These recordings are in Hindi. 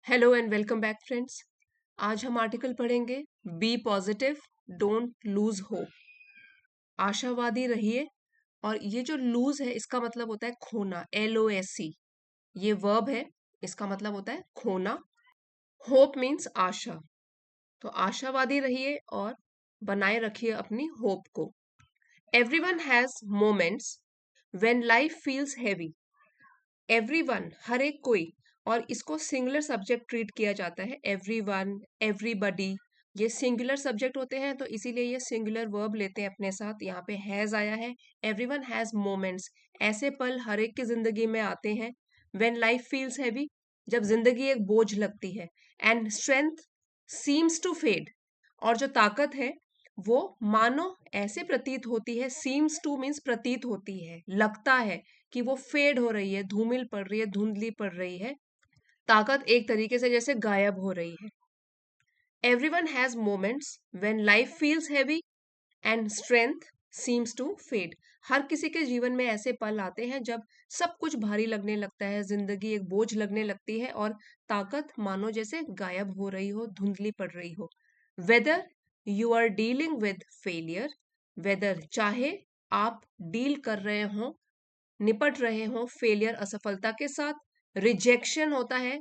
Hello and welcome back friends. आज हम आर्टिकल पढ़ेंगे be positive, don't lose hope. आशावादी रहिए। और ये जो लूज है इसका मतलब होता है खोना, LOSE। ये वर्ब है, इसका मतलब होता है खोना। होप मीन्स आशा। तो आशावादी रहिए और बनाए रखिए अपनी होप को। Everyone has moments when life feels heavy. Everyone, हर एक कोई। और इसको सिंगुलर सब्जेक्ट ट्रीट किया जाता है। एवरीवन, एवरीबडी, ये सिंगुलर सब्जेक्ट होते हैं, तो इसीलिए ये सिंगुलर वर्ब लेते हैं अपने साथ। यहाँ पे हैज आया है। एवरीवन हैज मोमेंट्स, ऐसे पल हर एक की जिंदगी में आते हैं। व्हेन लाइफ फील्स हैवी, जब जिंदगी एक बोझ लगती है। And strength seems to fade, और जो ताकत है वो मानो ऐसे प्रतीत होती है। सीम्स टू मीन्स प्रतीत होती है, लगता है कि वो फेड हो रही है, धूमिल पड़ रही है, धुंधली पड़ रही है। ताकत एक तरीके से जैसे गायब हो रही है। Everyone has moments when life feels heavy and strength seems to fade. हर किसी के जीवन में ऐसे पल आते हैं जब सब कुछ भारी लगने लगता है, जिंदगी एक बोझ लगने लगती है और ताकत मानो जैसे गायब हो रही हो, धुंधली पड़ रही हो। Whether you are dealing with failure, whether चाहे आप डील कर रहे हो, निपट रहे हो फेलियर, असफलता के साथ। रिजेक्शन होता है,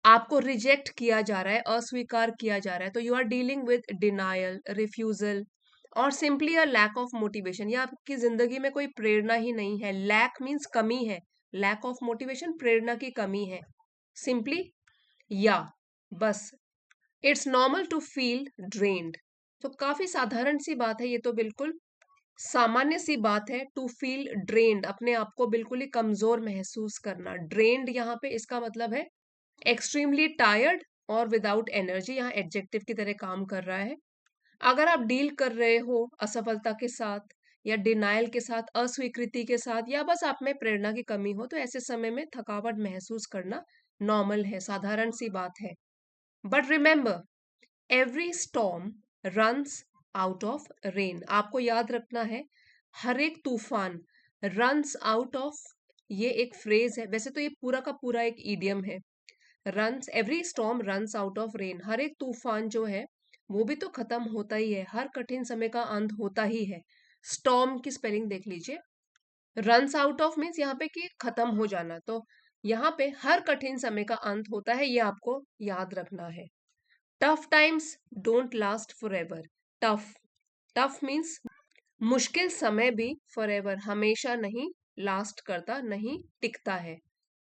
आपको रिजेक्ट किया जा रहा है, अस्वीकार किया जा रहा है, तो you are dealing with denial, refusal, और simply a lack of motivation, या आपकी जिंदगी में कोई प्रेरणा ही नहीं है। लैक मीन्स कमी है, लैक ऑफ मोटिवेशन प्रेरणा की कमी है। सिंपली, या बस, it's normal to feel drained. तो काफी साधारण सी बात है, ये तो बिल्कुल सामान्य सी बात है। टू फील ड्रेन्ड, अपने आप को बिल्कुल ही कमजोर महसूस करना। ड्रेन्ड यहाँ पे इसका मतलब है एक्सट्रीमली टायर्ड और विदाउट एनर्जी, यहाँ एडजेक्टिव की तरह काम कर रहा है। अगर आप डील कर रहे हो असफलता के साथ, या डिनायल के साथ, अस्वीकृति के साथ, या बस आप में प्रेरणा की कमी हो, तो ऐसे समय में थकावट महसूस करना नॉर्मल है, साधारण सी बात है। But remember, every storm runs out of rain. आपको याद रखना है, हर एक तूफान रन्स आउट ऑफ, ये एक फ्रेज है, वैसे तो ये पूरा का पूरा एक ईडियम है। Runs, every storm runs out of rain, हर एक तूफान जो है वो भी तो खत्म होता ही है, हर कठिन समय का अंत होता ही है। स्टॉर्म की स्पेलिंग देख लीजिए। रन्स आउट ऑफ मीन्स यहाँ पे कि खत्म हो जाना, तो यहाँ पे हर कठिन समय का अंत होता है, ये आपको याद रखना है। Tough times don't last for ever. Tough, tough means मुश्किल समय भी फॉर एवर, हमेशा नहीं लास्ट करता, नहीं टिकता है।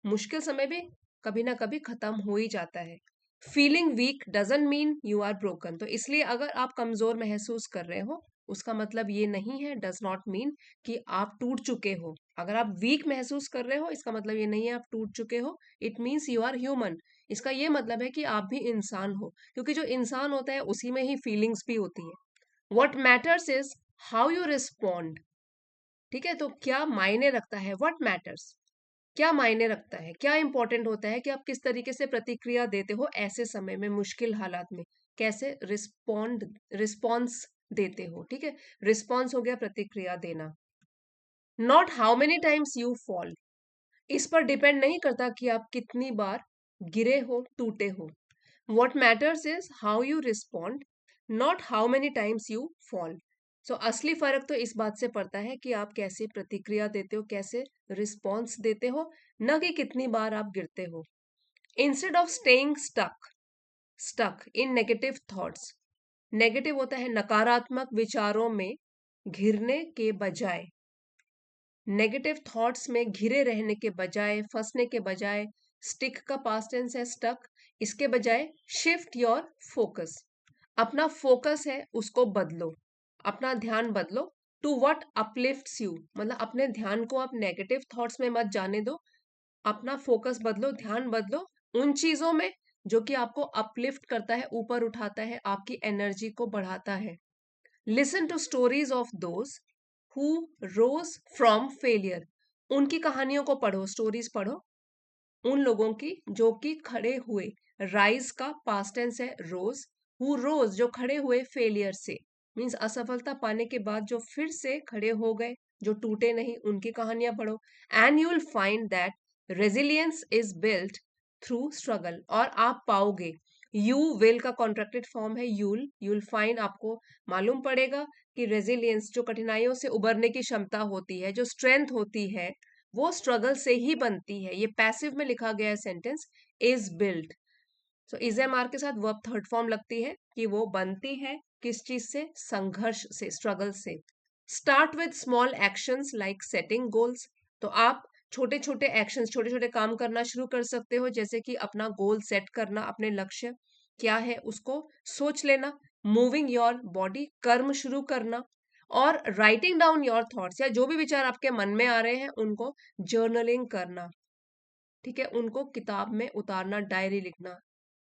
मुश्किल समय भी कभी ना कभी खत्म हो ही जाता है। Feeling weak doesn't mean you are broken, तो इसलिए अगर आप कमजोर महसूस कर रहे हो, उसका मतलब ये नहीं है, डज नॉट मीन कि आप टूट चुके हो। अगर आप वीक महसूस कर रहे हो, इसका मतलब ये नहीं है आप टूट चुके हो। It means you are human. इसका ये मतलब है कि आप भी इंसान हो, क्योंकि जो इंसान होता है उसी में ही फीलिंग्स भी होती है। What matters is how you respond. ठीक है, तो क्या मायने रखता है, व्हाट मैटर्स, क्या मायने रखता है, क्या इंपॉर्टेंट होता है कि आप किस तरीके से प्रतिक्रिया देते हो ऐसे समय में, मुश्किल हालात में, कैसे रिस्पॉन्स देते हो। ठीक है, रिस्पॉन्स हो गया प्रतिक्रिया देना। Not how many times you fall, इस पर डिपेंड नहीं करता कि आप कितनी बार गिरे हो, टूटे हो। What matters is how you respond, not how many times you fall. सो असली फर्क तो इस बात से पड़ता है कि आप कैसे प्रतिक्रिया देते हो, कैसे रिस्पॉन्स देते हो, न कि कितनी बार आप गिरते हो। Instead of staying stuck, stuck in negative thoughts, negative होता है नकारात्मक विचारों में घिरने के बजाय, नेगेटिव थॉट्स में घिरे रहने के बजाय, फंसने के बजाय, स्टिक का पास्ट टेंस है स्टक, इसके बजाय शिफ्ट योर फोकस, अपना फोकस है उसको बदलो, अपना ध्यान बदलो। टू व्हाट अपलिफ्ट्स यू, मतलब अपने ध्यान को आप नेगेटिव थॉट्स में मत जाने दो, अपना फोकस बदलो, ध्यान बदलो उन चीजों में जो कि आपको अपलिफ्ट करता है, ऊपर उठाता है, आपकी एनर्जी को बढ़ाता है। Listen to stories of those who rose from failure, उनकी कहानियों को पढ़ो, स्टोरीज पढ़ो उन लोगों की जो कि खड़े हुए, राइज का पास्ट टेंस है रोज, हु रोज जो खड़े हुए फेलियर से, मीन्स असफलता पाने के बाद जो फिर से खड़े हो गए, जो टूटे नहीं, उनकी कहानियां पढ़ो। And you will find that resilience is built through struggle, और आप पाओगे। यू विल का कॉन्ट्रैक्टेड फॉर्म है यूल फाइंड, आपको मालूम पड़ेगा कि रेजिलियंस, जो कठिनाइयों से उबरने की क्षमता होती है, जो स्ट्रेंथ होती है, वो स्ट्रगल से ही बनती है। ये पैसिव में लिखा गया है sentence, is built. So is am are के साथ वर्ब थर्ड फॉर्म लगती है कि वो बनती है किस चीज से, संघर्ष से, स्ट्रगल से। Start with small actions like setting goals, तो आप छोटे छोटे एक्शंस, छोटे छोटे काम करना शुरू कर सकते हो, जैसे कि अपना गोल सेट करना, अपने लक्ष्य क्या है उसको सोच लेना। मूविंग योर बॉडी, कर्म शुरू करना। और राइटिंग डाउन योर थॉट्स, या जो भी विचार आपके मन में आ रहे हैं उनको जर्नलिंग करना, ठीक है, उनको किताब में उतारना, डायरी लिखना,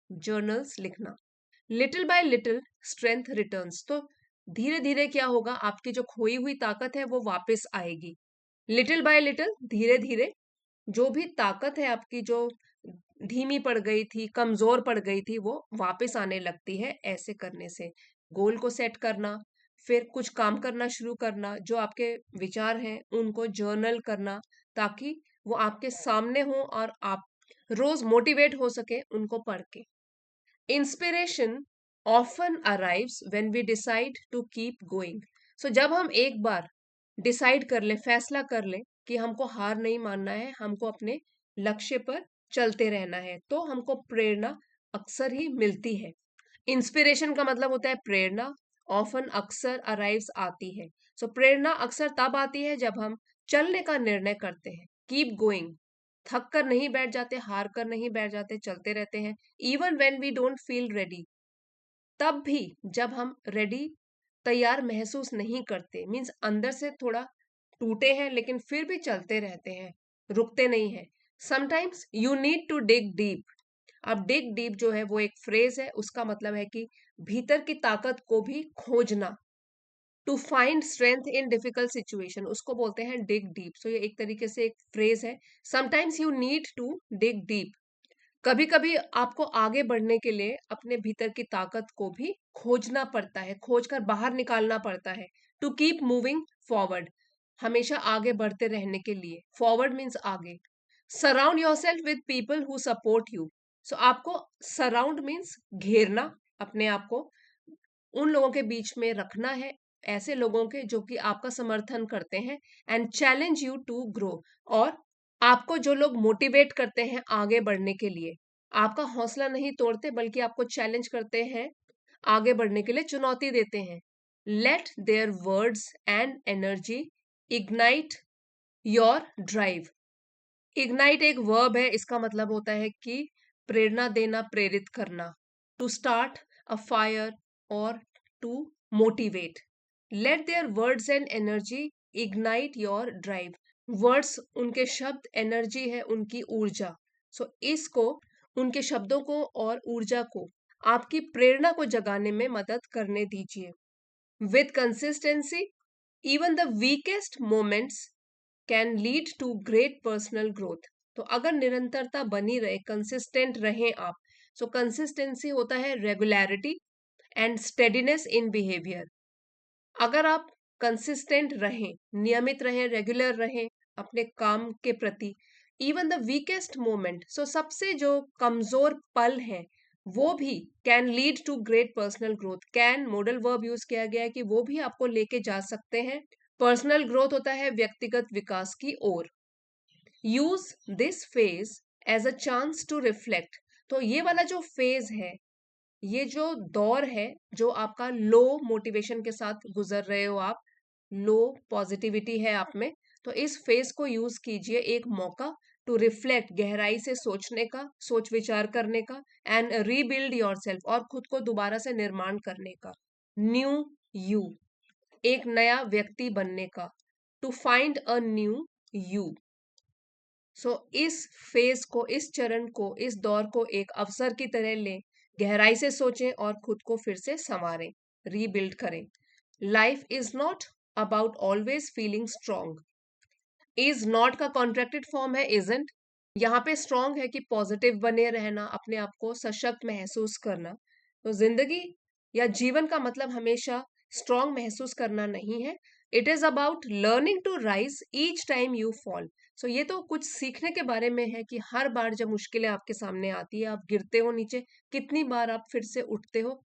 जर्नल्स लिखना। Little bye little strength returns, तो धीरे धीरे क्या होगा, आपकी जो खोई हुई ताकत है वो वापस आएगी। लिटिल बाय लिटिल, धीरे धीरे जो भी ताकत है आपकी, जो धीमी पड़ गई थी, कमजोर पड़ गई थी, वो वापस आने लगती है ऐसे करने से। गोल को सेट करना, फिर कुछ काम करना शुरू करना, जो आपके विचार हैं उनको जर्नल करना, ताकि वो आपके सामने हो और आप रोज मोटिवेट हो सके उनको पढ़ के। Inspiration often arrives when we decide to keep going, so जब हम एक बार डिसाइड कर ले, फैसला कर ले कि हमको हार नहीं मानना है, हमको अपने लक्ष्य पर चलते रहना है, तो हमको प्रेरणा अक्सर ही मिलती है। इंस्पिरेशन का मतलब होता है प्रेरणा, ऑफन अक्सर, अराइव्स आती है। सो प्रेरणा अक्सर तब आती है जब हम चलने का निर्णय करते हैं, कीप गोइंग, थक कर नहीं बैठ जाते, हार कर नहीं बैठ जाते, चलते रहते हैं। Even when we don't feel ready, तब भी जब हम रेडी, तैयार महसूस नहीं करते, मीन्स अंदर से थोड़ा टूटे हैं, लेकिन फिर भी चलते रहते हैं, रुकते नहीं है। Sometimes you need to dig deep, अब डिग डीप जो है वो एक फ्रेज है, उसका मतलब है कि भीतर की ताकत को भी खोजना, to find strength in difficult situation, उसको बोलते हैं डिग डीप। सो ये एक तरीके से एक फ्रेज है। Sometimes you need to dig deep, कभी कभी आपको आगे बढ़ने के लिए अपने भीतर की ताकत को भी खोजना पड़ता है, खोज कर बाहर निकालना पड़ता है। टू कीप मूविंग फॉरवर्ड, हमेशा आगे बढ़ते रहने के लिए, फॉरवर्ड मीन्स आगे। Surround yourself with people who support you, so आपको सराउंड मीन्स घेरना, अपने आप को उन लोगों के बीच में रखना है, ऐसे लोगों के जो कि आपका समर्थन करते हैं। And challenge you to grow, और आपको जो लोग मोटिवेट करते हैं आगे बढ़ने के लिए, आपका हौसला नहीं तोड़ते बल्कि आपको चैलेंज करते हैं, आगे बढ़ने के लिए चुनौती देते हैं। Let their words and energy ignite your drive, ignite एक वर्ब है, इसका मतलब होता है कि प्रेरणा देना, प्रेरित करना। टू स्टार्ट अ फायर और to motivate. Let their words and energy ignite your drive, words उनके शब्द, एनर्जी है उनकी ऊर्जा। सो इसको, उनके शब्दों को और ऊर्जा को आपकी प्रेरणा को जगाने में मदद करने दीजिए। With consistency even the weakest moments can lead to great personal growth, तो अगर निरंतरता बनी रहे, कंसिस्टेंट रहें आप, सो कंसिस्टेंसी होता है regularity and steadiness in behaviour. अगर आप कंसिस्टेंट रहें, नियमित रहें, रेगुलर रहें अपने काम के प्रति, even the weakest moment, so सबसे जो कमजोर पल है वो भी can lead to great personal growth, can modal verb use किया गया है कि वो भी आपको लेके जा सकते हैं। पर्सनल ग्रोथ होता है व्यक्तिगत विकास की ओर। Use this phase as a chance to reflect, तो ये वाला जो फेज है, ये जो दौर है, जो आपका लो मोटिवेशन के साथ गुजर रहे हो आप, लो पॉजिटिविटी है आप में, तो इस फेज को यूज कीजिए एक मौका, टू रिफ्लेक्ट, गहराई से सोचने का, सोच विचार करने का, एंड रीबिल्ड योरसेल्फ, और खुद को दोबारा से निर्माण करने का। न्यू यू, एक नया व्यक्ति बनने का, to find a new you. So इस फेज को, इस चरण को, इस दौर को एक अवसर की तरह लें, गहराई से सोचें और खुद को फिर से संवारें, रीबिल्ड करें। Life is not about always feeling strong, is not का कॉन्ट्रैक्टेड फॉर्म है इजंट, यहाँ पे स्ट्रॉन्ग है कि पॉजिटिव बने रहना, अपने आप को सशक्त महसूस करना। तो जिंदगी या जीवन का मतलब हमेशा स्ट्रॉन्ग महसूस करना नहीं है, it is about learning to rise each time you fall. So ये तो कुछ सीखने के बारे में है कि हर बार जब मुश्किलें आपके सामने आती है, आप गिरते हो नीचे, कितनी बार आप फिर से उठते हो,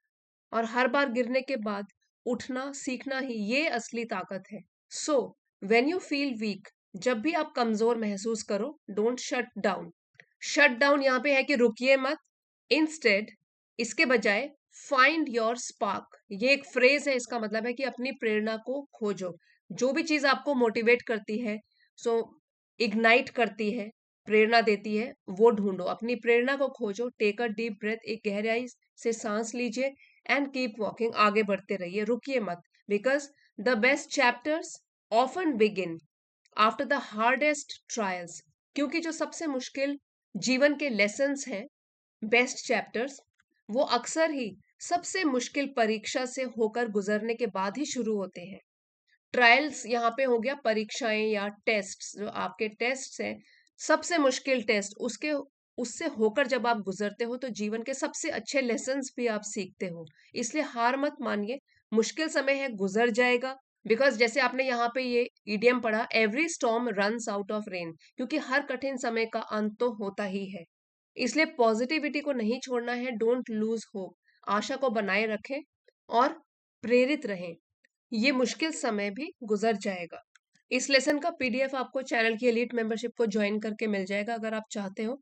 और हर बार गिरने के बाद उठना सीखना ही ये असली ताकत है। So when you feel weak, जब भी आप कमजोर महसूस करो, don't shut down. Shut down यहाँ पे है कि रुकिए मत, इंस्टेड इसके बजाय फाइंड योर स्पार्क। ये एक फ्रेज है, इसका मतलब है कि अपनी प्रेरणा को खोजो। जो भी चीज आपको मोटिवेट करती है, सो इग्नाइट करती है, प्रेरणा देती है, वो ढूंढो, अपनी प्रेरणा को खोजो। टेक अ डीप ब्रेथ, एक गहराई से सांस लीजिए, एंड कीप वॉकिंग, आगे बढ़ते रहिए, रुकिए मत। Because the best chapters often begin after the hardest trials. क्योंकि जो सबसे मुश्किल जीवन के लेसन्स हैं, बेस्ट चैप्टर्स, वो अक्सर ही सबसे मुश्किल परीक्षा से होकर गुजरने के बाद ही शुरू होते हैं। ट्रायल्स यहाँ पे हो गया परीक्षाएं या टेस्ट, जो आपके टेस्ट हैं, सबसे मुश्किल टेस्ट, उसके उससे होकर जब आप गुजरते हो तो जीवन के सबसे अच्छे लेसन्स भी आप सीखते हो। इसलिए हार मत मानिए, मुश्किल समय है, गुजर जाएगा। बिकॉज जैसे आपने यहाँ पे ये ईडियम पढ़ा, every storm runs out of rain, क्योंकि हर कठिन समय का अंत तो होता ही है। इसलिए पॉजिटिविटी को नहीं छोड़ना है, डोंट लूज होप, आशा को बनाए रखें और प्रेरित रहें। ये मुश्किल समय भी गुजर जाएगा। इस लेसन का पीडीएफ आपको चैनल की एलीट मेंबरशिप को ज्वाइन करके मिल जाएगा अगर आप चाहते हो।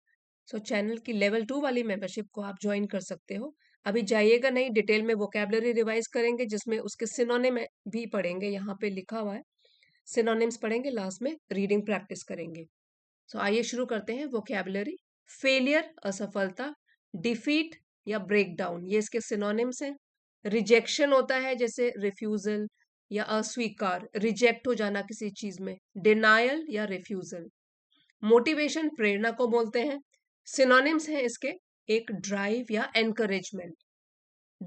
सो चैनल की लेवल 2 वाली मेंबरशिप को आप ज्वाइन कर सकते हो। अभी जाइएगा नहीं, डिटेल में वोकैबुलरी रिवाइज करेंगे, जिसमें उसके सिनोनिम भी पढ़ेंगे, यहाँ पे लिखा हुआ है, सिनोनिम्स पढ़ेंगे, लास्ट में रीडिंग प्रैक्टिस करेंगे। सो आइए शुरू करते हैं। वोकैबुलरी, फेलियर असफलता, डिफीट या ब्रेक डाउन, ये इसके सिनोनिम्स हैं। रिजेक्शन होता है जैसे रिफ्यूजल या अस्वीकार, रिजेक्ट हो जाना किसी चीज में। डिनायल या रिफ्यूजल। मोटिवेशन, प्रेरणा को बोलते हैं। सिनोनिम्स हैं इसके, एक ड्राइव या एनकरेजमेंट।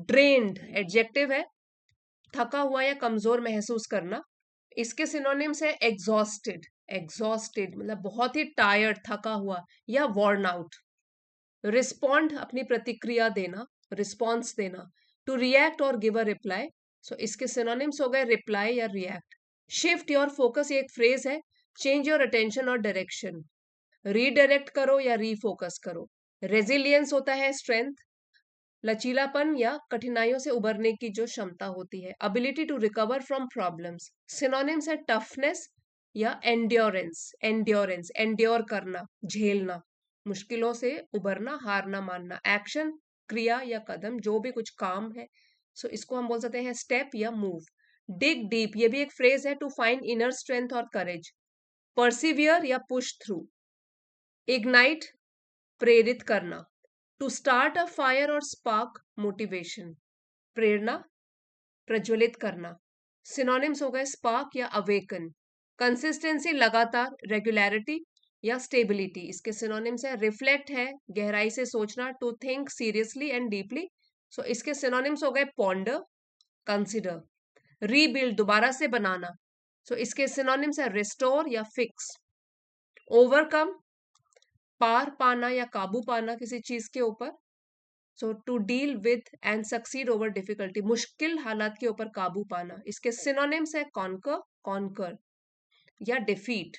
ड्रेन्ड एडजेक्टिव है, थका हुआ या कमजोर महसूस करना। इसके सिनोनिम्स है एग्जॉस्टेड, एग्जॉस्टेड मतलब बहुत ही टायर्ड, थका हुआ या वॉर्न आउट। रिस्पॉन्ड, अपनी प्रतिक्रिया देना, रिस्पॉन्स देना। टू रिएक्ट और गिव अ रिप्लाई, सो इसके सिनोनिम्स हो गए रिप्लाई या रिएक्ट। शिफ्ट योर फोकस, ये एक फ्रेज है, चेंज योर अटेंशन और डायरेक्शन, रीडायरेक्ट करो या रीफोकस करो। रेजिलियंस होता है स्ट्रेंथ, लचीलापन या कठिनाइयों से उबरने की जो क्षमता होती है। Ability to recover from problems, synonyms है टफनेस या एंड्योरेंस, एंड्योरेंस एंड्योर करना, झेलना, मुश्किलों से उबरना, हार ना मानना। एक्शन, क्रिया या कदम, जो भी कुछ काम है, सो इसको हम बोल सकते हैं स्टेप या मूव। डिग डीप, ये भी एक फ्रेज है, टू फाइंड इनर स्ट्रेंथ और करेज। परसिवियर या पुश थ्रू। इग्नाइट, प्रेरित करना, टू स्टार्ट अ फायर और स्पार्क मोटिवेशन, प्रेरणा, प्रज्वलित करना। सिनोनिम्स हो गए स्पार्क या अवेकन। कंसिस्टेंसी, लगातार, रेगुलरिटी या स्टेबिलिटी, इसके सिनोनिम्स है रिफ्लेक्ट है, गहराई से सोचना, to think seriously and deeply, so इसके सिनोनिम्स हो गए पॉन्डर, कंसिडर। रीबिल्ड, दोबारा से बनाना, सो इसके सिनोनिम्स है रिस्टोर या फिक्स। ओवरकम, पार पाना या काबू पाना किसी चीज के ऊपर। So to deal with and succeed over difficulty, मुश्किल हालात के ऊपर काबू पाना। इसके सिनोनिम्स है कॉन्कर, कॉन्कर या डिफीट।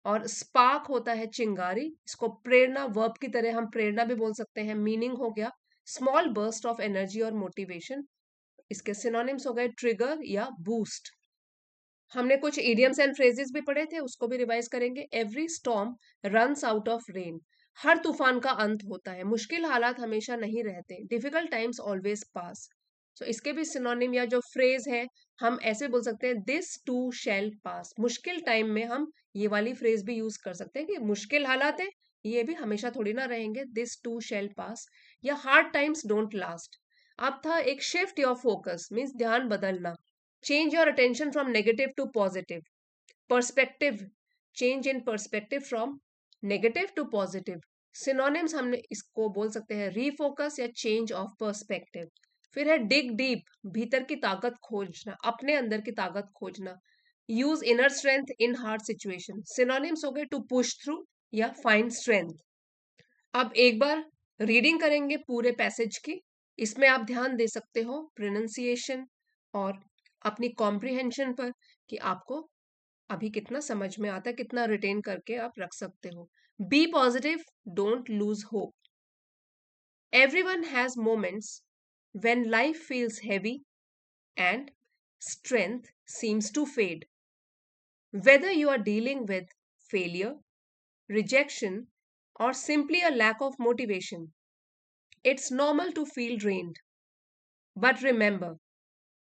और स्पार्क होता है चिंगारी, इसको प्रेरणा, वर्ब की तरह हम प्रेरणा भी बोल सकते हैं। मीनिंग हो गया स्मॉल बर्स्ट ऑफ एनर्जी और मोटिवेशन। इसके सिनोनिम्स हो गए ट्रिगर या बूस्ट। हमने कुछ इडियम्स एंड फ्रेजेस भी पढ़े थे, उसको भी रिवाइज करेंगे। Every storm runs out of rain, हर तूफान का अंत होता है, मुश्किल हालात हमेशा नहीं रहते, डिफिकल्ट टाइम्स ऑलवेज पास। सो इसके भी सिनोनिम या जो फ्रेज है, हम ऐसे बोल सकते हैं दिस टू शैल पास। मुश्किल टाइम में हम ये वाली फ्रेज भी यूज कर सकते हैं कि मुश्किल हालात है, ये भी हमेशा थोड़ी ना रहेंगे, दिस टू शैल पास। या हार्ड टाइम्स डोंट लास्ट। अब था एक शिफ्ट योर फोकस, मीन्स ध्यान बदलना, change your attention from negative to positive. Perspective, change in perspective from negative to positive. Synonyms हमने इसको बोल सकते हैं refocus या change of perspective. फिर है dig deep, भीतर की ताकत खोजना, अपने अंदर की ताकत खोजना। use inner strength in hard situation. Synonyms हो गए to push through या find strength. अब एक बार रीडिंग करेंगे पूरे पैसेज की। इसमें आप ध्यान दे सकते हो प्रोनाउंसिएशन और अपनी कॉम्प्रिहेंशन पर, कि आपको अभी कितना समझ में आता है, कितना रिटेन करके आप रख सकते हो। Be positive, don't lose hope. Everyone has moments when life feels heavy and strength seems to fade. Whether you are dealing with failure, rejection, or simply a lack of motivation, it's normal to feel drained. But remember,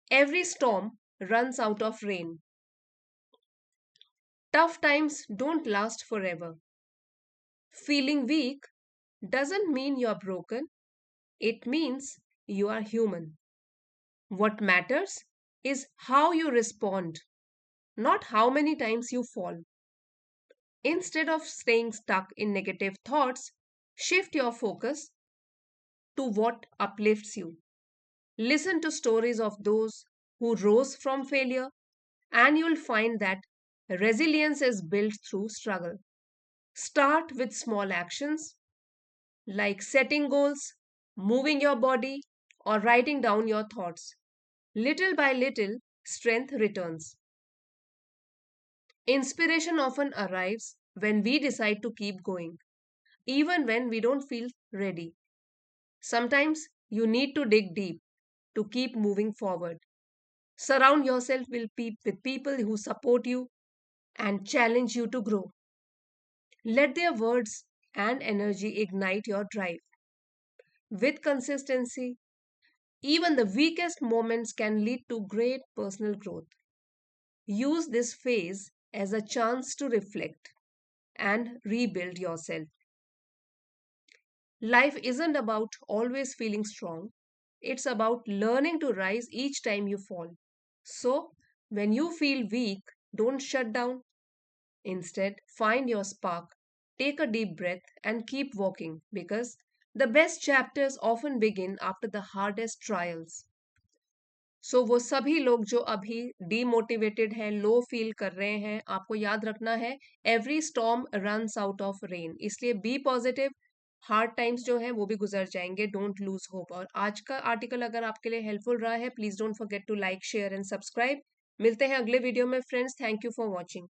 every storm runs out of rain. Tough times don't last forever. Feeling weak doesn't mean you're broken, it means you are human. What matters is how you respond, not how many times you fall. Instead of staying stuck in negative thoughts, shift your focus to what uplifts you. Listen to stories of those who rose from failure, and you'll find that resilience is built through struggle. Start with small actions like setting goals, moving your body, or writing down your thoughts. Little by little, strength returns. Inspiration often arrives when we decide to keep going, even when we don't feel ready. Sometimes you need to dig deep to keep moving forward. Surround yourself with people who support you and challenge you to grow. Let their words and energy ignite your drive. With consistency, even the weakest moments can lead to great personal growth. Use this phase as a chance to reflect and rebuild yourself. Life isn't about always feeling strong, it's about learning to rise each time you fall. So, when you feel weak, don't shut down. Instead, find your spark, take a deep breath, and keep walking because the best chapters often begin after the hardest trials. सो वो सभी लोग जो अभी डीमोटिवेटेड हैं, लो फील कर रहे हैं, आपको याद रखना है every storm runs out of rain. इसलिए बी पॉजिटिव, हार्ड टाइम्स जो है वो भी गुजर जाएंगे, डोंट लूज होप। और आज का आर्टिकल अगर आपके लिए हेल्पफुल रहा है, please don't forget to like share and subscribe. मिलते हैं अगले वीडियो में friends. Thank you for watching.